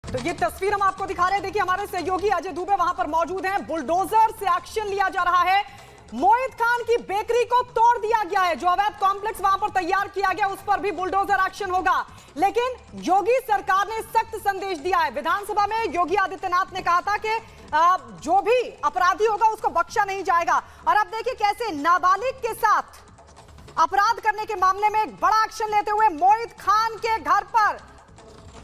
तो ये तस्वीर हम आपको दिखा रहे हैं। देखिए हमारे सहयोगी अजय दुबे वहां पर मौजूद हैं। बुलडोजर से एक्शन लिया जा रहा है। मोहित खान की बेकरी को तोड़ दिया गया है। जो अवैध कॉम्प्लेक्स वहां पर तैयार किया गया उस पर भी बुलडोजर एक्शन होगा। लेकिन योगी सरकार ने सख्त संदेश दिया है। विधानसभा में योगी आदित्यनाथ ने कहा था कि जो भी अपराधी होगा उसको बख्शा नहीं जाएगा। और अब देखिए कैसे नाबालिग के साथ अपराध करने के मामले में एक बड़ा एक्शन लेते हुए मोहित खान के घर पर,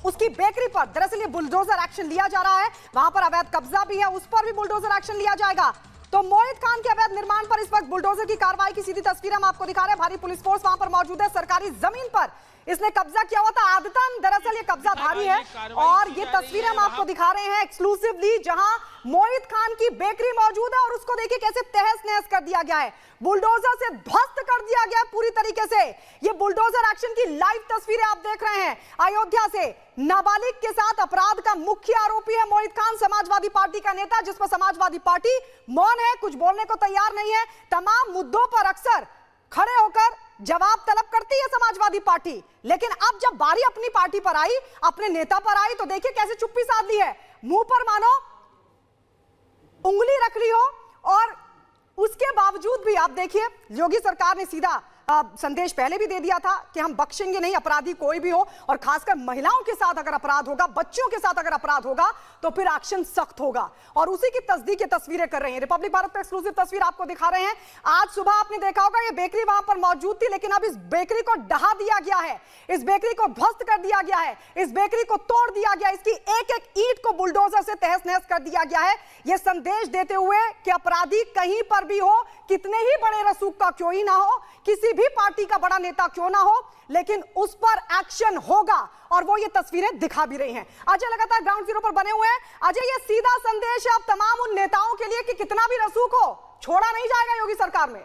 उसकी बेकरी पर दरअसल ये बुलडोजर एक्शन लिया जा रहा है। वहां पर अवैध कब्जा भी है, उस पर भी बुलडोजर एक्शन लिया जाएगा। तो मोहित खान के अवैध निर्माण पर इस वक्त बुलडोजर की कार्रवाई की सीधी तस्वीर हम आपको दिखा रहे हैं। भारी पुलिस फोर्स वहां पर मौजूद है। सरकारी जमीन पर इसने कब्जा किया हुआ था। आदतन दरअसल ये कब्जाधारी है। और ये तस्वीरें हम आपको दिखा रहे हैं एक्सक्लूसिवली, जहां मोहित खान की बेकरी मौजूद है और उसको देखिए कैसे तहस नहस कर दिया गया है। बुलडोजर से ध्वस्त कर दिया गया है पूरी तरीके से। ये बुलडोजर एक्शन की लाइव तस्वीरें आप देख रहे हैं अयोध्या से। नाबालिग के साथ अपराध का मुख्य आरोपी है मोहित खान, समाजवादी पार्टी का नेता, जिस पर समाजवादी पार्टी मौन है, कुछ बोलने को तैयार नहीं है। तमाम मुद्दों पर अक्सर खड़े होकर जवाब तलब करती है समाजवादी पार्टी, लेकिन अब जब बारी अपनी पार्टी पर आई, अपने नेता पर आई, तो देखिए कैसे चुप्पी साध ली है। मुंह पर मानो उंगली रख ली हो। और उसके बावजूद भी आप देखिए योगी सरकार ने सीधा संदेश पहले भी दे दिया था कि हम बख्शेंगे नहीं, अपराधी कोई भी हो, और खासकर महिलाओं के साथ अगर अपराध होगा, बच्चों के साथ अगर अपराध होगा तो फिर एक्शन सख्त होगा। और उसी की तस्दीक ये तस्वीरें कर रहे हैं। रिपब्लिक भारत पर एक्सक्लूसिव तस्वीर आपको दिखा रहे हैं। आज सुबह आपने देखा होगा ये बेकरी वहां पर मौजूद थी, लेकिन अब इस बेकरी को ढहा दिया गया है, इस बेकरी को ध्वस्त कर दिया गया है, इस बेकरी को तोड़ दिया गया, इसकी एक एक ईंट को बुलडोजर से तहस नहस कर दिया गया है। यह संदेश देते हुए कि अपराधी कहीं पर भी हो, कितने ही बड़े रसूख का क्यों ही ना हो, किसी भी पार्टी का बड़ा नेता क्यों ना हो, लेकिन उस पर एक्शन होगा। और वो ये तस्वीरें दिखा भी रही हैं। अजय लगातार ग्राउंड जीरो पर बने हुए हैं। अजय, ये सीधा संदेश है अब तमाम उन नेताओं के लिए कि कितना भी रसूख हो, छोड़ा नहीं जाएगा योगी सरकार में।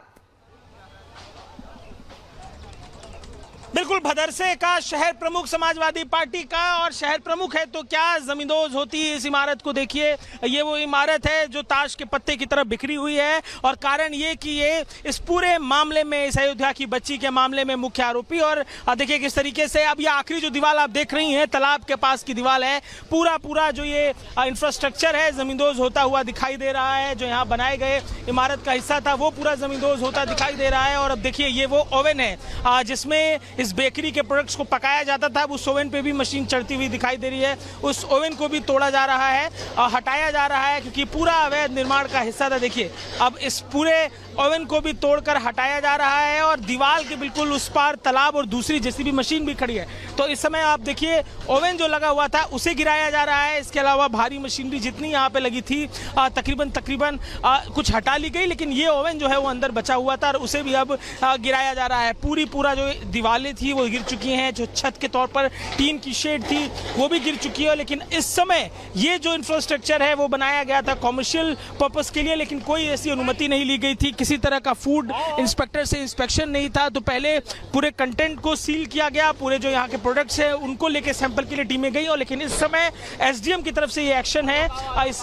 बिल्कुल, भदरसे का शहर प्रमुख समाजवादी पार्टी का, और शहर प्रमुख है तो क्या जमींदोज होती है। इस इमारत को देखिए, ये वो इमारत है जो ताश के पत्ते की तरह बिखरी हुई है। और कारण ये कि ये इस पूरे मामले में, इस अयोध्या की बच्ची के मामले में मुख्य आरोपी। और देखिए किस तरीके से अब ये आखिरी जो दीवार आप देख रही हैं, तालाब के पास की दीवार है, पूरा जो ये इंफ्रास्ट्रक्चर है जमींदोज होता हुआ दिखाई दे रहा है। जो यहाँ बनाए गए इमारत का हिस्सा था वो पूरा जमींदोज होता दिखाई दे रहा है। और अब देखिए ये वो ओवन है जिसमें इस बेकरी के प्रोडक्ट्स को पकाया जाता था। उस ओवन पे भी मशीन चढ़ती हुई दिखाई दे रही है। उस ओवन को भी तोड़ा जा रहा है और हटाया जा रहा है, क्योंकि पूरा अवैध निर्माण का हिस्सा था। देखिए अब इस पूरे ओवन को भी तोड़कर हटाया जा रहा है और दीवार के बिल्कुल उस पार तालाब और दूसरी जेसीबी मशीन भी खड़ी है। तो इस समय आप देखिए ओवन जो लगा हुआ था उसे गिराया जा रहा है। इसके अलावा भारी मशीनरी जितनी यहाँ पे लगी थी तकरीबन कुछ हटा ली गई, लेकिन ये ओवन जो है वो अंदर बचा हुआ था और उसे भी अब गिराया जा रहा है। पूरा जो दीवारें थी वो गिर चुकी हैं। जो छत के तौर पर टीन की शेड थी वो भी गिर चुकी है। लेकिन इस समय ये जो इंफ्रास्ट्रक्चर है वो बनाया गया था कॉमर्शियल पर्पस के लिए, लेकिन कोई ऐसी अनुमति नहीं ली गई थी। किसी तरह का फूड इंस्पेक्टर से इंस्पेक्शन नहीं था। तो पहले पूरे कंटेंट को सील किया गया, पूरे जो यहाँ के प्रोडक्ट्स हैं उनको लेके सैंपल के लिए टीमें गई। और लेकिन इस समय एसडीएम की तरफ से ये एक्शन है इस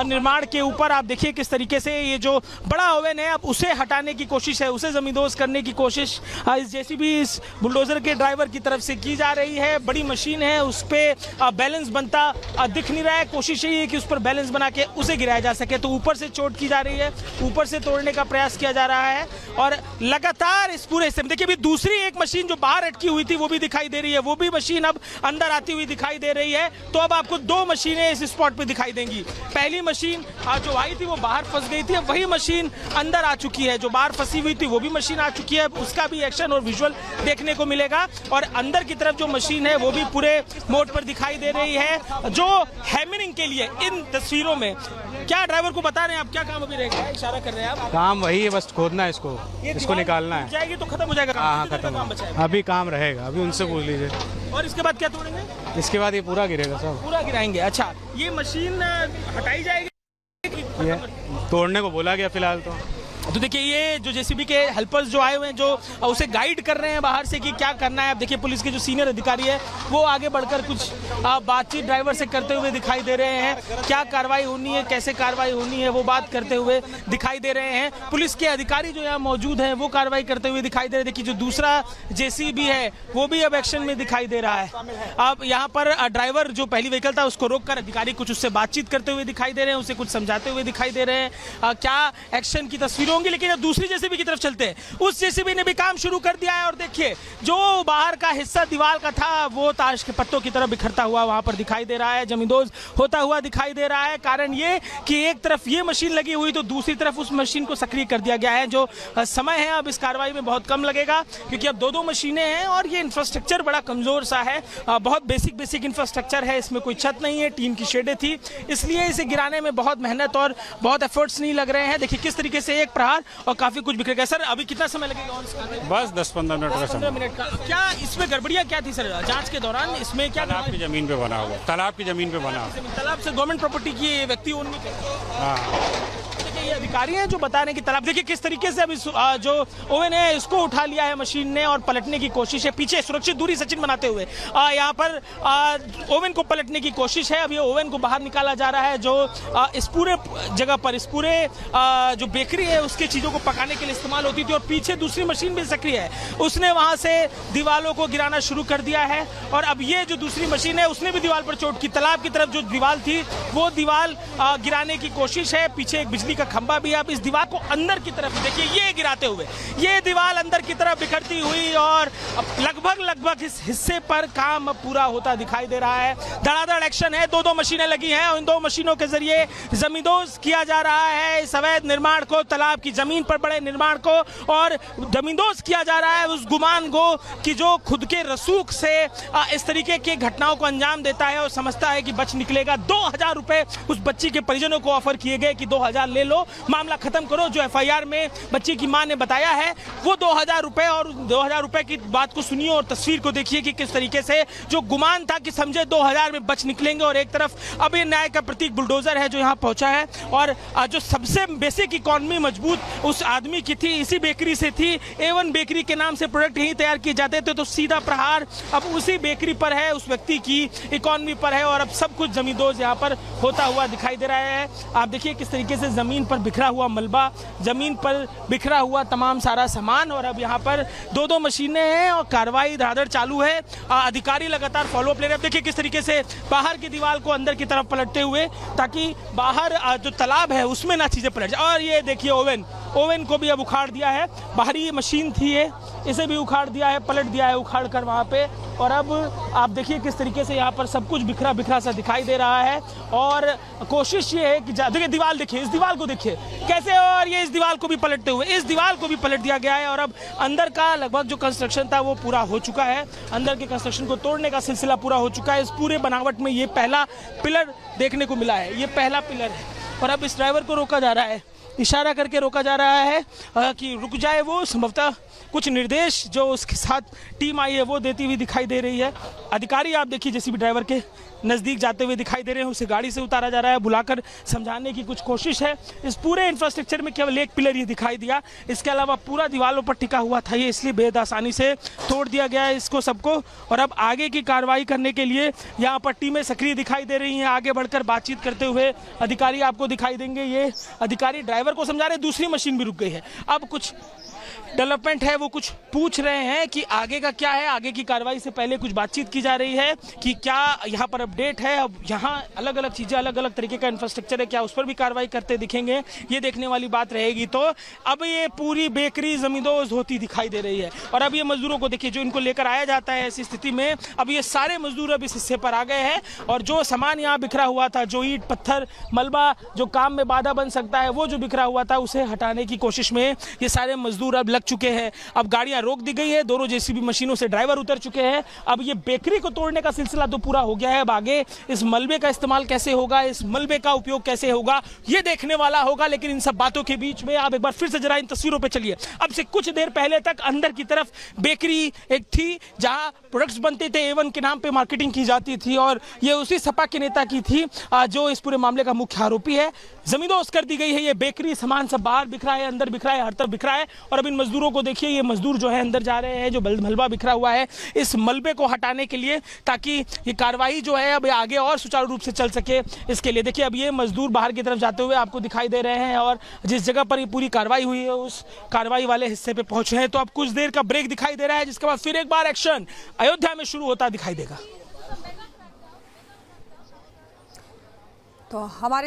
निर्माण के ऊपर। आप देखिए किस तरीके से ये जो बड़ा ओवन है अब उसे हटाने की कोशिश है, उसे जमींदोज करने की कोशिश इस जेसीबी, इस बुलडोजर के ड्राइवर की तरफ से की जा रही है। बड़ी मशीन है, उस पर बैलेंस बनता दिख नहीं रहा है। कोशिश यही है कि उस पर बैलेंस बना के उसे गिराया जा सके। तो ऊपर से चोट की जा रही है, ऊपर से तोड़ने का प्रयास किया जा रहा है। और लगातार इस पूरे हिस्से में देखिए अभी दूसरी एक मशीन जो बाहर अटकी हुई थी वो भी दिखाई दे रही है, वो भी मशीन अब अंदर आती हुई दिखाई दे रही है। तो अब आपको दो मशीनें इस स्पॉट पे दिखाई देंगी। पहली मशीन जो आई थी वो बाहर फंस गई थी, वही मशीन अंदर आ चुकी है। जो बाहर फंसी हुई थी वो भी मशीन आ चुकी है, उसका भी एक्शन और विजुअल देखने को मिलेगा। और अंदर की तरफ जो मशीन है वो भी पूरे मोड पर दिखाई दे रही है। जो हैमरिंग के लिए इन तस्वीरों में क्या ड्राइवर को बता रहे हैं आप, क्या काम अभी रहेगा? इशारा कर रहे हैं आप? काम वही है, बस खोदना है इसको निकालना है। जाएगी तो खत्म हो जाएगा। हाँ खत्म, अभी काम रहेगा, अभी उनसे पूछ लीजिए। और इसके बाद क्या तोड़ेंगे? इसके बाद ये पूरा गिरेगा सब, पूरा गिराएंगे। अच्छा, ये मशीन हटाई जाएगी? ये तोड़ने को बोला गया फिलहाल तो। तो देखिए ये जो जेसीबी के हेल्पर्स जो आए हुए हैं, जो उसे गाइड कर रहे हैं बाहर से कि क्या करना है। अब देखिए पुलिस के जो सीनियर अधिकारी है वो आगे बढ़कर कुछ बातचीत ड्राइवर से करते हुए दिखाई दे रहे हैं। क्या कार्रवाई होनी है, कैसे कार्रवाई होनी है, वो बात करते हुए दिखाई दे रहे हैं। पुलिस के अधिकारी जो यहाँ मौजूद हैं वो कार्रवाई करते हुए दिखाई दे रहे हैं। देखिए जो दूसरा जेसीबी है वो भी अब एक्शन में दिखाई दे रहा है। अब यहाँ पर ड्राइवर जो पहली व्हीकल था उसको रोककर अधिकारी कुछ उससे बातचीत करते हुए दिखाई दे रहे हैं, उसे कुछ समझाते हुए दिखाई दे रहे हैं। क्या एक्शन की तस्वीरें होंगी। लेकिन अब दूसरी जेसीबी की तरफ चलते हैं, उस जेसीबी ने भी काम शुरू कर दिया है और देखिए जो बाहर का हिस्सा दीवार का था वो ताश के पत्तों की तरफ बिखरता हुआ वहां पर दिखाई दे रहा है, जमींदोज होता हुआ दिखाई दे रहा है। कारण ये कि एक तरफ ये मशीन लगी हुई तो दूसरी तरफ उस मशीन को सक्रिय कर दिया गया है। जो समय है अब इस कार्रवाई में बहुत कम लगेगा क्योंकि अब दो मशीनें हैं और ये इंफ्रास्ट्रक्चर बड़ा कमजोर सा है, बहुत बेसिक इंफ्रास्ट्रक्चर है, इसमें कोई छत नहीं है, टीन की शेडें थी, इसलिए इसे गिराने में बहुत मेहनत और बहुत एफर्ट्स नहीं लग रहे हैं। देखिए किस तरीके से एक प्रहार और काफी कुछ बिखर गया। सर अभी कितना समय लगेगा और बस 10-15 मिनट का समय। 15 मिनट का। क्या इसमें गड़बड़ियां क्या थी सर जांच के दौरान? इसमें क्या तालाब की जमीन पे बना हुआ, तालाब की जमीन पे बना हुआ, तालाब से गवर्नमेंट प्रॉपर्टी की व्यक्ति उनमें ये अधिकारी हैं जो बता रहे हैं कि तालाब। देखिए किस तरीके से अभी जो ओवन है इसको उठा लिया है मशीन ने और पलटने की कोशिश है, पीछे सुरक्षित दूरी सचिन बनाते हुए यहाँ पर ओवन को पलटने की कोशिश है। अब ये ओवन को बाहर निकाला जा रहा है जो इस पूरे जगह पर इस पूरे जो बेकरी है उसके चीजों को पकाने के लिए इस्तेमाल होती थी और पीछे दूसरी मशीन भी सक्रिय है, उसने वहां से दीवालों को गिराना शुरू कर दिया है। और अब ये जो दूसरी मशीन है उसने भी दीवार पर चोट की, तालाब की तरफ जो दीवार थी वो दीवार गिराने की कोशिश है। पीछे एक बिजली का खंभा भी, आप इस दीवार को अंदर की तरफ देखिए, ये गिराते हुए ये दीवार अंदर की तरफ बिखरती हुई और लगभग इस हिस्से पर काम पूरा होता दिखाई दे रहा है। धड़ाधड़ एक्शन है, दो मशीनें लगी हैं और इन दो मशीनों के जरिए जमींदोज किया जा रहा है इस अवैध निर्माण को, तालाब की जमीन पर बड़े निर्माण को, और जमींदोज किया जा रहा है उस गुमान को कि जो खुद के रसूख से इस तरीके की घटनाओं को अंजाम देता है और समझता है कि बच निकलेगा। 2000 रुपए उस बच्ची के परिजनों को ऑफर किए गए कि 2000 ले लो, मामला खत्म करो। जो एफआईआर में बच्ची की मां ने बताया है वो 2000 रुपए, और 2000 रुपए की बात को सुनिए और तस्वीर को देखिए कि किस तरीके से जो गुमान था कि समझे 2000 में बच निकलेंगे, और एक तरफ अब ये न्याय का प्रतीक बुलडोजर है जो यहाँ पहुंचा है। और जो सबसे बेसिक इकोनॉमी मजबूत उस आदमी की थी, इसी बेकरी से थी, A1 बेकरी के नाम से प्रोडक्ट यही तैयार किए जाते थे, तो सीधा प्रहार अब उसी बेकरी पर है, उस व्यक्ति की इकोनॉमी पर है। और अब सब कुछ जमींदोज यहाँ पर होता हुआ दिखाई दे रहा है। आप देखिए किस तरीके से जमीन पर बिखरा हुआ मलबा, जमीन पर बिखरा हुआ तमाम सारा सामान, और अब यहाँ पर दो मशीनें हैं और कार्रवाई धड़ाधड़ चालू है। अधिकारी लगातार फॉलोअप ले रहे हैं। देखिए किस तरीके से बाहर की दीवार को अंदर की तरफ पलटते हुए ताकि बाहर जो तालाब है उसमें ना चीजें पलट जाए। और ये देखिए ओवन को भी अब उखाड़ दिया है, बाहरी मशीन थी ये, इसे भी उखाड़ दिया है, पलट दिया है उखाड़ कर वहाँ पे। और अब आप देखिए किस तरीके से यहाँ पर सब कुछ बिखरा सा दिखाई दे रहा है। और कोशिश ये है कि देखिए दीवार देखिए, इस दीवार को देखिए कैसे, और ये इस दीवार को भी पलटते हुए इस दीवार को भी पलट दिया गया है। और अब अंदर का लगभग जो कंस्ट्रक्शन था वो पूरा हो चुका है, अंदर के कंस्ट्रक्शन को तोड़ने का सिलसिला पूरा हो चुका है। इस पूरे बनावट में ये पहला पिलर देखने को मिला है, ये पहला पिलर है। और अब इस ड्राइवर को रोका जा रहा है, इशारा करके रोका जा रहा है कि रुक जाए। वो संभवतः कुछ निर्देश जो उसके साथ टीम आई है वो देती हुई दिखाई दे रही है। अधिकारी आप देखिए जेसीबी ड्राइवर के नज़दीक जाते हुए दिखाई दे रहे हैं, उसे गाड़ी से उतारा जा रहा है, बुलाकर समझाने की कुछ कोशिश है। इस पूरे इंफ्रास्ट्रक्चर में केवल एक पिलर ही दिखाई दिया, इसके अलावा पूरा दीवारों पर टिका हुआ था ये, इसलिए बेहद आसानी से तोड़ दिया गया है इसको सबको। और अब आगे की कार्रवाई करने के लिए यहाँ पर टीमें सक्रिय दिखाई दे रही हैं, आगे बढ़कर बातचीत करते हुए अधिकारी आपको दिखाई देंगे। ये अधिकारी ड्राइवर को समझा रहे, दूसरी मशीन भी रुक गई है। अब कुछ डेवलपमेंट है, वो कुछ पूछ रहे हैं कि आगे का क्या है। आगे की कार्रवाई से पहले कुछ बातचीत की जा रही है कि क्या यहाँ पर अपडेट है। अब यहाँ अलग अलग चीज़ें, अलग अलग तरीके का इंफ्रास्ट्रक्चर है, क्या उस पर भी कार्रवाई करते दिखेंगे, ये देखने वाली बात रहेगी। तो अब ये पूरी बेकरी जमींदोज होती दिखाई दे रही है। और अब ये मजदूरों को देखिए जो इनको लेकर आया जाता है ऐसी स्थिति में, अब ये सारे मजदूर अब इस हिस्से पर आ गए हैं और जो सामान यहाँ बिखरा हुआ था, जो ईंट पत्थर मलबा जो काम में बाधा बन सकता है, वो जो बिखरा हुआ था उसे हटाने की कोशिश में ये सारे मजदूर अब लग चुके हैं। अब गाड़ियां रोक दी गई है, दोनों जेसीबी मशीनों से ड्राइवर उतर चुके हैं। अब ये बेकरी को तोड़ने का सिलसिला तो पूरा हो गया है, अब आगे इस मलबे का इस्तेमाल कैसे होगा, इस मलबे का उपयोग कैसे होगा, ये देखने वाला होगा। लेकिन इन सब बातों के बीच में आप एक बार फिर से जरा इन तस्वीरों पे चलिए। अब से कुछ देर पहले तक अंदर की तरफ बेकरी एक थी जहां प्रोडक्ट्स बनते थे, A1 के नाम पे मार्केटिंग की जाती थी, और ये उसी सपा के नेता की थी जो इस पूरे मामले का मुख्य आरोपी है। जमींदोज कर दी गई है। ये बेकरी सामान सब बाहर बिखरा है, अंदर बिखरा है, हर तरफ बिखरा है। और अब इन मजदूरों को देखिए, ये मजदूर जो है अंदर जा रहे हैं, जो मलबा बिखरा हुआ है इस मलबे को हटाने के लिए, ताकि ये कार्रवाई जो है अब आगे और सुचारू रूप से चल सके। इसके लिए देखिए अब ये मजदूर बाहर की तरफ जाते हुए आपको दिखाई दे रहे हैं और जिस जगह पर ये पूरी कार्रवाई हुई है उस कार्रवाई वाले हिस्से पे पहुंचे हैं। तो अब कुछ देर का ब्रेक दिखाई दे रहा है, जिसके बाद फिर एक बार एक्शन अयोध्या में शुरू होता दिखाई देगा। तो हमारे